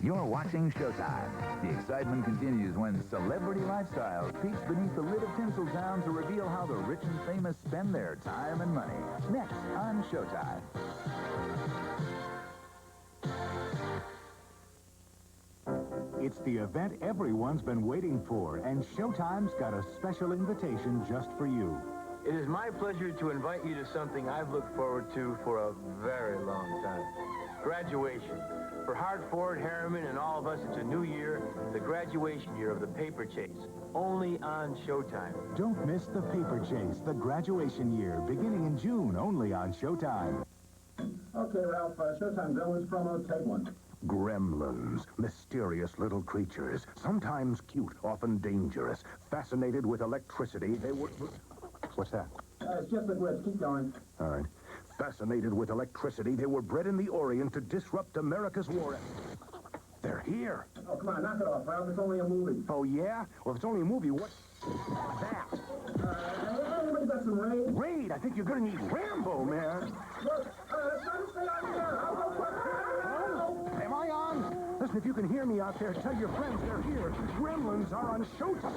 You're watching Showtime. The excitement continues when Celebrity Lifestyles peeks beneath the lid of Tinseltown to reveal how the rich and famous spend their time and money. Next on Showtime. It's the event everyone's been waiting for, and Showtime's got a special invitation just for you. It is my pleasure to invite you to something I've looked forward to for a very long time. Graduation. For Hartford, Harriman, and all of us, it's a new year, the graduation year of the Paper Chase, only on Showtime. Don't miss the Paper Chase, the graduation year, beginning in June, only on Showtime. Okay, Ralph, Showtime Gremlins promo, take one. Gremlins, mysterious little creatures, sometimes cute, often dangerous, fascinated with electricity. They were... What's that? It's just the glitch. Keep going. All right. Fascinated with electricity, they were bred in the Orient to disrupt America's war. They're here. Oh, come on, knock it off, Ralph. It's only a movie. Oh, yeah? Well, if it's only a movie, what's that? Anybody got some raid? Raid? I think you're going to need Rambo, man. Look, let's try to stay on here. I'll go quick. Am I on? Listen, if you can hear me out there, tell your friends they're here. Gremlins are on Showtime.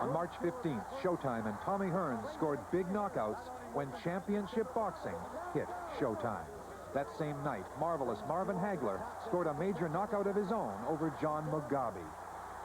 On March 15th, Showtime and Tommy Hearns scored big knockouts when championship boxing hit Showtime. That same night, marvelous Marvin Hagler scored a major knockout of his own over John Mugabe.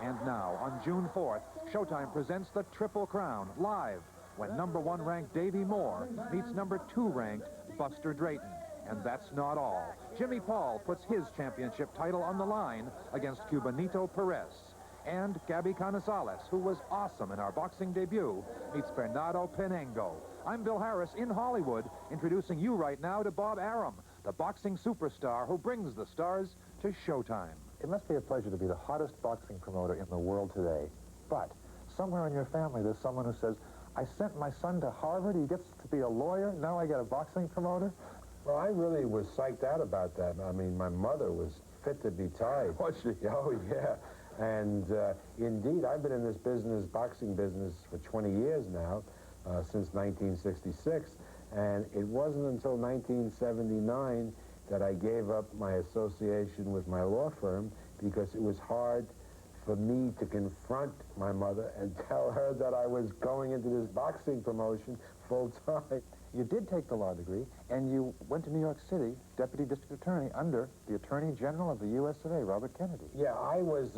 And now, on June 4th, Showtime presents the Triple Crown live when #1 ranked Davey Moore meets #2 ranked Buster Drayton. And that's not all. Jimmy Paul puts his championship title on the line against Cubanito Perez. And Gabby Canizales, who was awesome in our boxing debut, meets Bernardo Penengo. I'm Bill Harris in Hollywood, introducing you right now to Bob Arum, the boxing superstar who brings the stars to Showtime. It must be a pleasure to be the hottest boxing promoter in the world today. But somewhere in your family, there's someone who says, I sent my son to Harvard, he gets to be a lawyer, now I get a boxing promoter? Well, I really was psyched out about that. I mean, my mother was fit to be tied. Was she? Oh, yeah. And indeed, I've been in this business, boxing business, for 20 years now, since 1966. And it wasn't until 1979 that I gave up my association with my law firm because it was hard for me to confront my mother and tell her that I was going into this boxing promotion full time. You did take the law degree, and you went to New York City, Deputy District Attorney, under the Attorney General of the U.S. today, Robert Kennedy. Yeah, I was,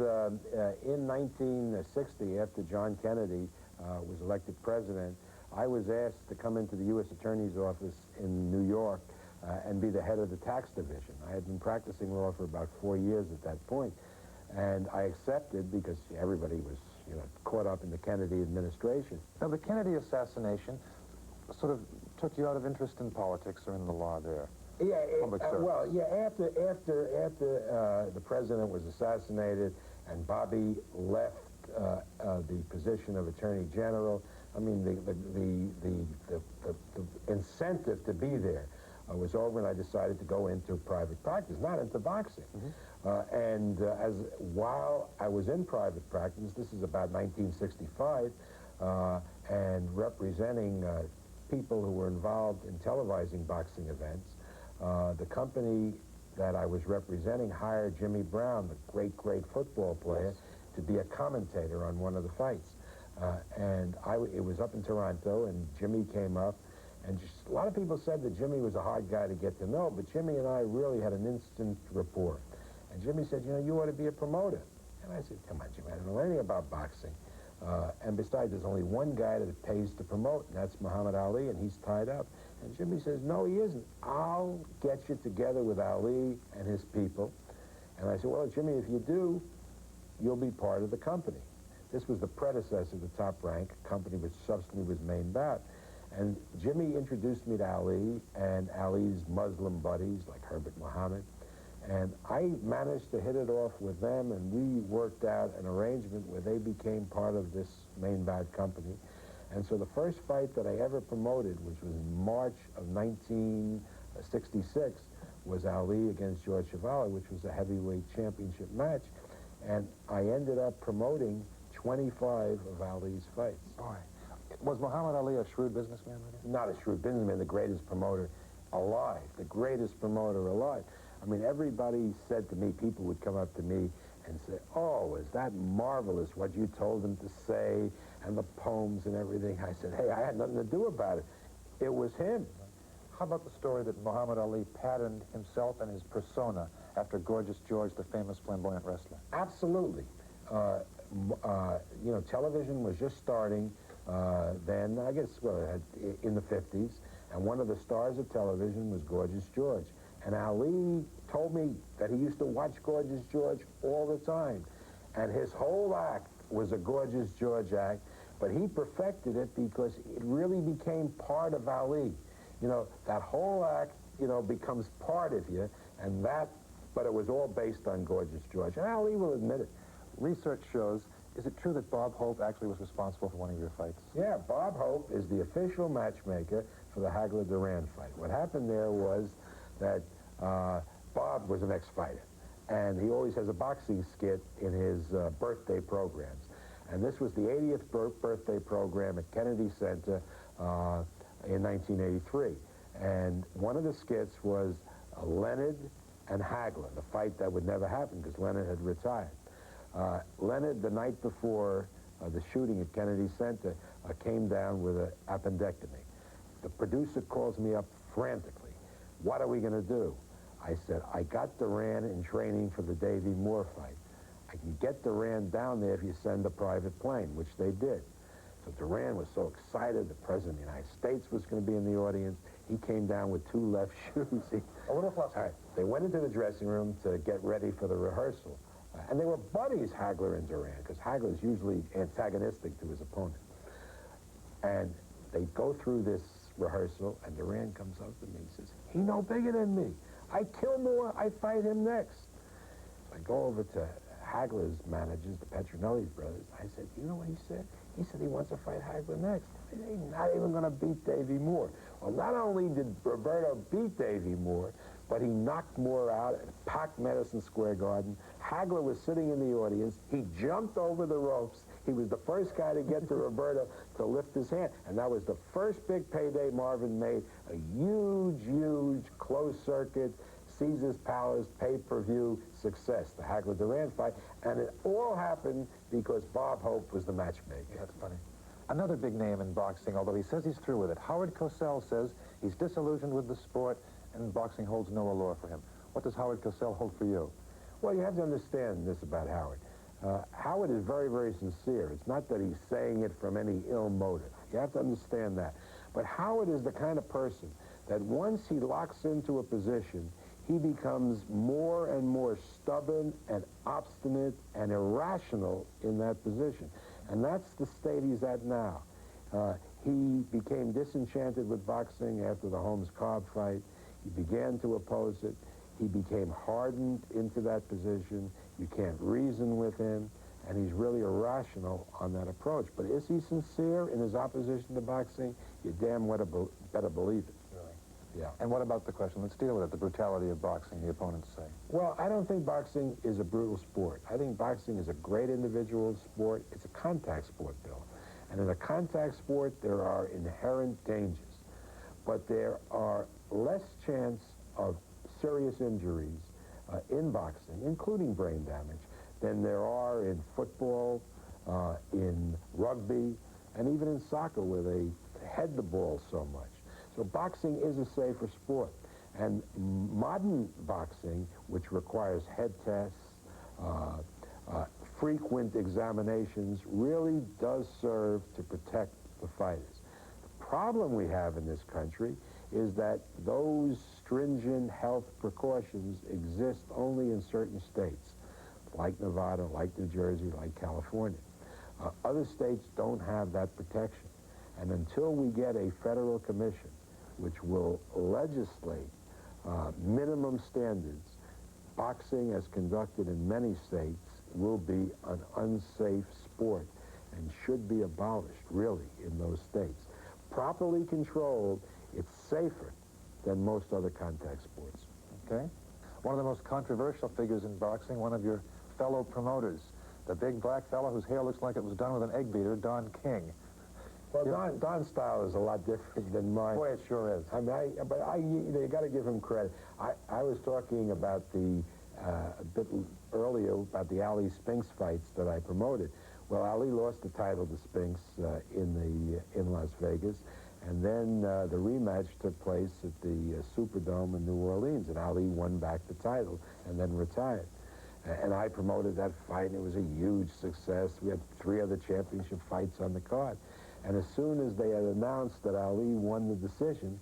in 1960, after John Kennedy was elected president, I was asked to come into the U.S. Attorney's office in New York and be the head of the tax division. I had been practicing law for about 4 years at that point, and I accepted because everybody was, caught up in the Kennedy administration. Now, the Kennedy assassination sort of took you out of interest in politics or in the law there? Yeah, Public service. well, yeah, after the president was assassinated and Bobby left the position of Attorney General, I mean, the incentive to be there was over, and I decided to go into private practice, not into boxing. Mm-hmm. While I was in private practice, this is about 1965, and representing people who were involved in televising boxing events, the company that I was representing hired Jimmy Brown, the great football player, to be a commentator on one of the fights. It was up in Toronto, and Jimmy came up, and just, a lot of people said that Jimmy was a hard guy to get to know, but Jimmy and I really had an instant rapport. And Jimmy said, you ought to be a promoter. And I said, come on, Jimmy, I don't know anything about boxing. And besides, there's only one guy that pays to promote, and that's Muhammad Ali, and he's tied up. And Jimmy says, no, he isn't. I'll get you together with Ali and his people. And I said, well, Jimmy, if you do, you'll be part of the company. This was the predecessor to Top Rank, a company which subsequently was named that. And Jimmy introduced me to Ali and Ali's Muslim buddies, like Herbert Muhammad. And I managed to hit it off with them, and we worked out an arrangement where they became part of this main bad company. And so the first fight that I ever promoted, which was in March of 1966, was Ali against George Chuvali, which was a heavyweight championship match. And I ended up promoting 25 of Ali's fights. Boy. Was Muhammad Ali a shrewd businessman? Not a shrewd businessman, the greatest promoter alive, the greatest promoter alive. I mean, everybody said to me, people would come up to me and say, oh, is that marvelous what you told him to say, and the poems and everything. I said, hey, I had nothing to do about it. It was him. How about the story that Muhammad Ali patterned himself and his persona after Gorgeous George, the famous flamboyant wrestler? Absolutely. You know, television was just starting then, I guess, well, in the 50s, and one of the stars of television was Gorgeous George. And Ali told me that he used to watch Gorgeous George all the time. And his whole act was a Gorgeous George act, but he perfected it because it really became part of Ali. You know, that whole act, you know, becomes part of you, and that, but it was all based on Gorgeous George. And Ali will admit it. Research shows, is it true that Bob Hope actually was responsible for one of your fights? Yeah, Bob Hope is the official matchmaker for the Hagler-Duran fight. What happened there was that Bob was an ex-fighter, and he always has a boxing skit in his birthday programs. And this was the 80th birthday program at Kennedy Center in 1983. And one of the skits was Leonard and Hagler, the fight that would never happen because Leonard had retired. Leonard, the night before the shooting at Kennedy Center, came down with an appendectomy. The producer calls me up frantically. What are we going to do? I said, I got Duran in training for the Davey Moore fight. I can get Duran down there if you send a private plane, which they did. So Duran was so excited. The President of the United States was going to be in the audience. He came down with 2 left shoes. A little flustered. All right. They went into the dressing room to get ready for the rehearsal. And they were buddies, Hagler and Duran, because Hagler is usually antagonistic to his opponent. And they go through this rehearsal, and Duran comes up to me and says, he no bigger than me. I kill Moore, I fight him next. I go over to Hagler's managers, the Petronelli brothers. I said, you know what he said? He said he wants to fight Hagler next. He's not even going to beat Davey Moore. Well, not only did Roberto beat Davey Moore, but he knocked Moore out at packed Madison Square Garden. Hagler was sitting in the audience. He jumped over the ropes. He was the first guy to get to Roberto to lift his hand. And that was the first big payday Marvin made. A huge, huge closed-circuit, Caesar's Palace pay-per-view success, the Hagler-Duran fight. And it all happened because Bob Hope was the matchmaker. That's funny. Another big name in boxing, although he says he's through with it. Howard Cosell says he's disillusioned with the sport and boxing holds no allure for him. What does Howard Cosell hold for you? Well, you have to understand this about Howard. Howard is very, very sincere. It's not that he's saying it from any ill motive. You have to understand that. But Howard is the kind of person that once he locks into a position, he becomes more and more stubborn and obstinate and irrational in that position. And that's the state he's at now. He became disenchanted with boxing after the Holmes-Cobb fight. He began to oppose it. He became hardened into that position. You can't reason with him, and he's really irrational on that approach. But is he sincere in his opposition to boxing? You damn well better believe it. Really? Yeah. And what about the question? Let's deal with it, the brutality of boxing, the opponents say. Well, I don't think boxing is a brutal sport. I think boxing is a great individual sport. It's a contact sport, Bill. And in a contact sport, there are inherent dangers. But there are less chance of serious injuries in boxing, including brain damage, than there are in football, in rugby, and even in soccer where they head the ball so much. So boxing is a safer sport. And modern boxing, which requires head tests, frequent examinations, really does serve to protect the fighters. The problem we have in this country is that those stringent health precautions exist only in certain states, like Nevada, like New Jersey, like California. Other states don't have that protection. And until we get a federal commission which will legislate minimum standards, boxing as conducted in many states will be an unsafe sport. and should be abolished, really, in those states. Properly controlled, it's safer than most other contact sports. Okay. One of the most controversial figures in boxing, one of your fellow promoters, the big black fellow whose hair looks like it was done with an egg beater, Don King. Well, Don's style is a lot different than mine. Boy, it sure is. I mean, you got to give him credit. I was talking about a bit earlier about the Ali Spinks fights that I promoted. Well, Ali lost the title to Spinks in Las Vegas, and then the rematch took place at the Superdome in New Orleans, and Ali won back the title and then retired. And I promoted that fight, and it was a huge success. We had 3 other championship fights on the card. And as soon as they had announced that Ali won the decision,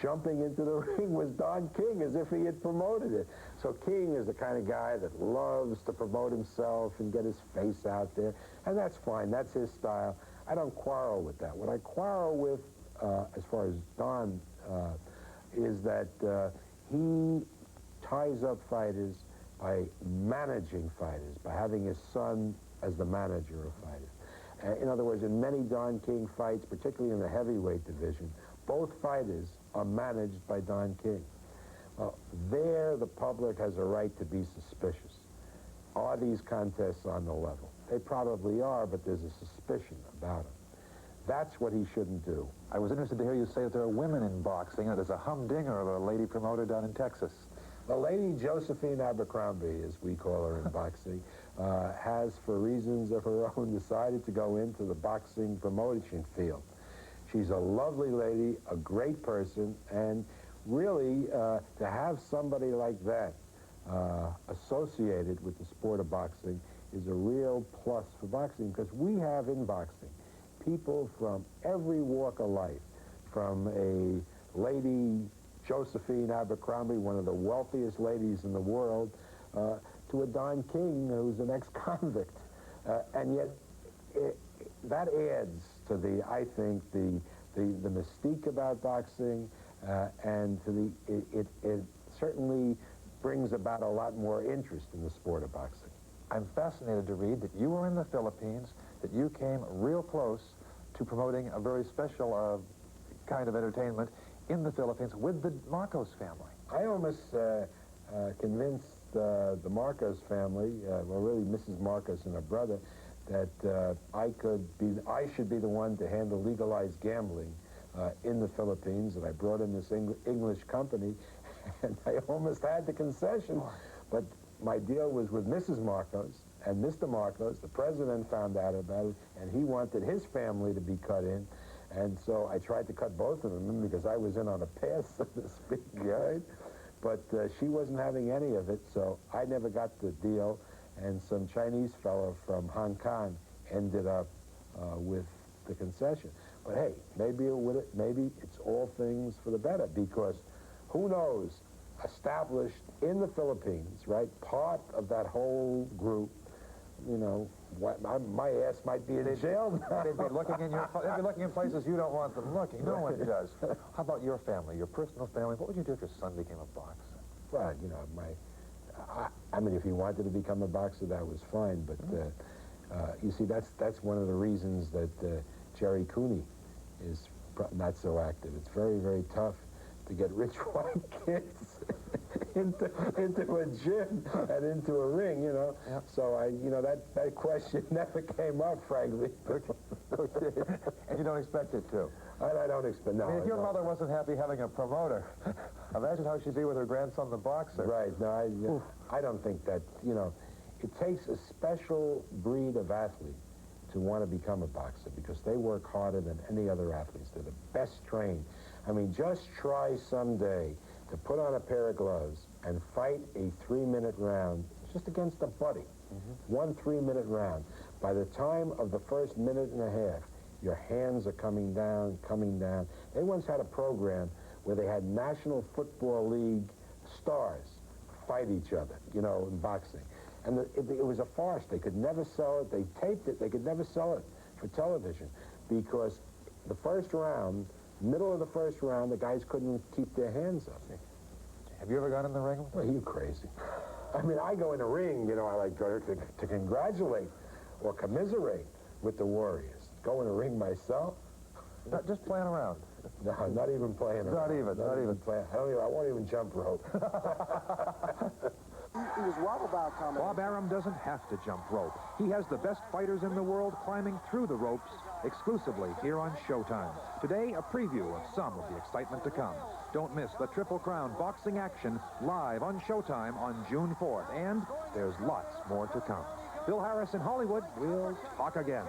jumping into the ring was Don King, as if he had promoted it. So King is the kind of guy that loves to promote himself and get his face out there, and that's fine. That's his style. I don't quarrel with that. What I quarrel with, as far as Don, is that he ties up fighters by managing fighters, by having his son as the manager of fighters. In other words, in many Don King fights, particularly in the heavyweight division, both fighters are managed by Don King. There, the public has a right to be suspicious. Are these contests on the level? They probably are, but there's a suspicion about them. That's what he shouldn't do. I was interested to hear you say that there are women in boxing, and there's a humdinger of a lady promoter down in Texas. The lady Josephine Abercrombie, as we call her in boxing, has, for reasons of her own, decided to go into the boxing promotion field. She's a lovely lady, a great person, and really, to have somebody like that associated with the sport of boxing is a real plus for boxing, because we have in boxing people from every walk of life, from a lady Josephine Abercrombie, one of the wealthiest ladies in the world, to a Don King who's an ex-convict. And yet, that adds to I think, the mystique about boxing, and to it certainly brings about a lot more interest in the sport of boxing. I'm fascinated to read that you were in the Philippines, that you came real close to promoting a very special kind of entertainment in the Philippines with the Marcos family. I almost convinced the Marcos family, well, really Mrs. Marcos and her brother, that I should be the one to handle legalized gambling in the Philippines, and I brought in this English company, and I almost had the concession. But my deal was with Mrs. Marcos, and Mr. Marcos, the president, found out about it, and he wanted his family to be cut in. And so I tried to cut both of them in because I was in on a pass, so to speak, right? But she wasn't having any of it, so I never got the deal. And some Chinese fellow from Hong Kong ended up with the concession. But hey, maybe it's all things for the better, because who knows, established in the Philippines, right, part of that whole group, you know, my ass might be in jail now. They'd be looking in places you don't want them looking. No one does. How about your family, your personal family? What would you do if your son became a boxer? Well, you know, I mean, if he wanted to become a boxer, that was fine. But you see, that's one of the reasons that Jerry Cooney is not so active. It's very, very tough to get rich white kids into a gym and into a ring, you know. Yep. So that question never came up, frankly. Okay. And you don't expect it to? I don't expect, no. I mean, if your mother wasn't happy having a promoter, imagine how she'd be with her grandson, the boxer. Right. No, I don't think that, you know, it takes a special breed of athlete to want to become a boxer, because they work harder than any other athletes. They're the best trained. I mean, just try someday to put on a pair of gloves and fight a 3-minute round just against a buddy. One 3-minute round. By the time of the first minute and a half, your hands are coming down, coming down. They once had a program where they had National Football League stars fight each other, you know, in boxing. And it was a farce. They could never sell it. They taped it. They could never sell it for television, because the first round, middle of the first round, the guys couldn't keep their hands up. Have you ever gone in the ring with them? Well, you're crazy. I mean, I go in the ring, you know, I like go to congratulate or commiserate. with the Warriors. Go in a ring myself? Not just playing around. No, not even playing around. Not even. Playing. I won't even jump rope. He was Waddlebaum comedy. Bob Arum doesn't have to jump rope. He has the best fighters in the world climbing through the ropes exclusively here on Showtime. Today, a preview of some of the excitement to come. Don't miss the Triple Crown boxing action live on Showtime on June 4th. And there's lots more to come. Bill Harris in Hollywood. We'll talk again.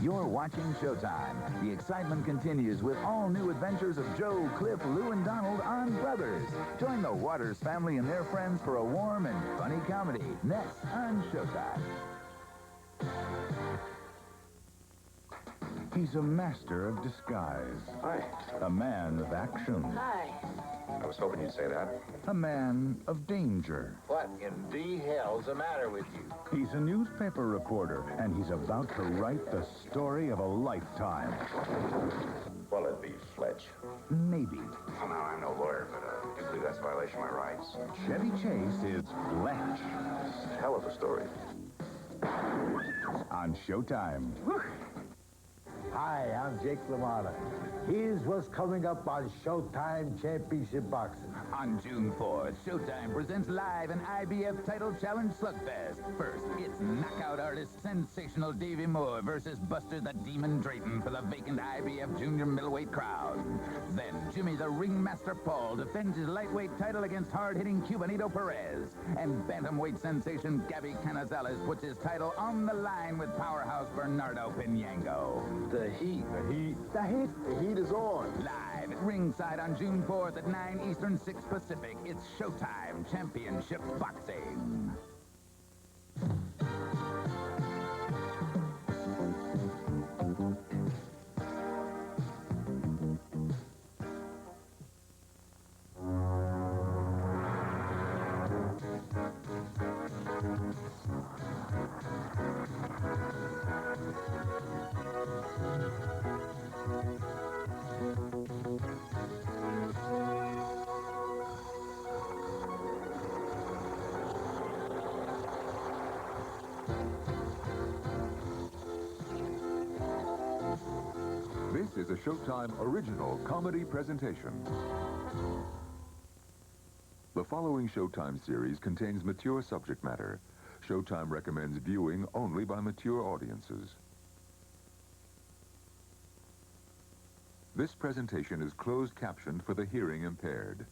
You're watching Showtime. The excitement continues with all new adventures of Joe, Cliff, Lou, and Donald on Brothers. Join the Waters family and their friends for a warm and funny comedy. Next on Showtime. He's a master of disguise. Hi. A man of action. Hi. I was hoping you'd say that. A man of danger. What in the hell's the matter with you? He's a newspaper reporter, and he's about to write the story of a lifetime. Well, it'd be Fletch. Maybe. Well, now, I'm no lawyer, but I do believe that's a violation of my rights. Chevy Chase is Fletch. It's a hell of a story. On Showtime. Hi, I'm Jake LaMotta. Here's what's coming up on Showtime Championship Boxing. On June 4th, Showtime presents live an IBF Title Challenge slugfest. First, it's knockout artist Sensational Davey Moore versus Buster the Demon Drayton for the vacant IBF Junior Middleweight crown. Then, Jimmy the Ringmaster Paul defends his lightweight title against hard-hitting Cubanito Perez. And bantamweight sensation Gabby Canizales puts his title on the line with powerhouse Bernardo Pinango. The heat. The heat is on. Live at ringside on June 4th at 9 Eastern, 6 Pacific. It's Showtime Championship Boxing. This is a Showtime original comedy presentation. The following Showtime series contains mature subject matter. Showtime recommends viewing only by mature audiences. This presentation is closed captioned for the hearing impaired.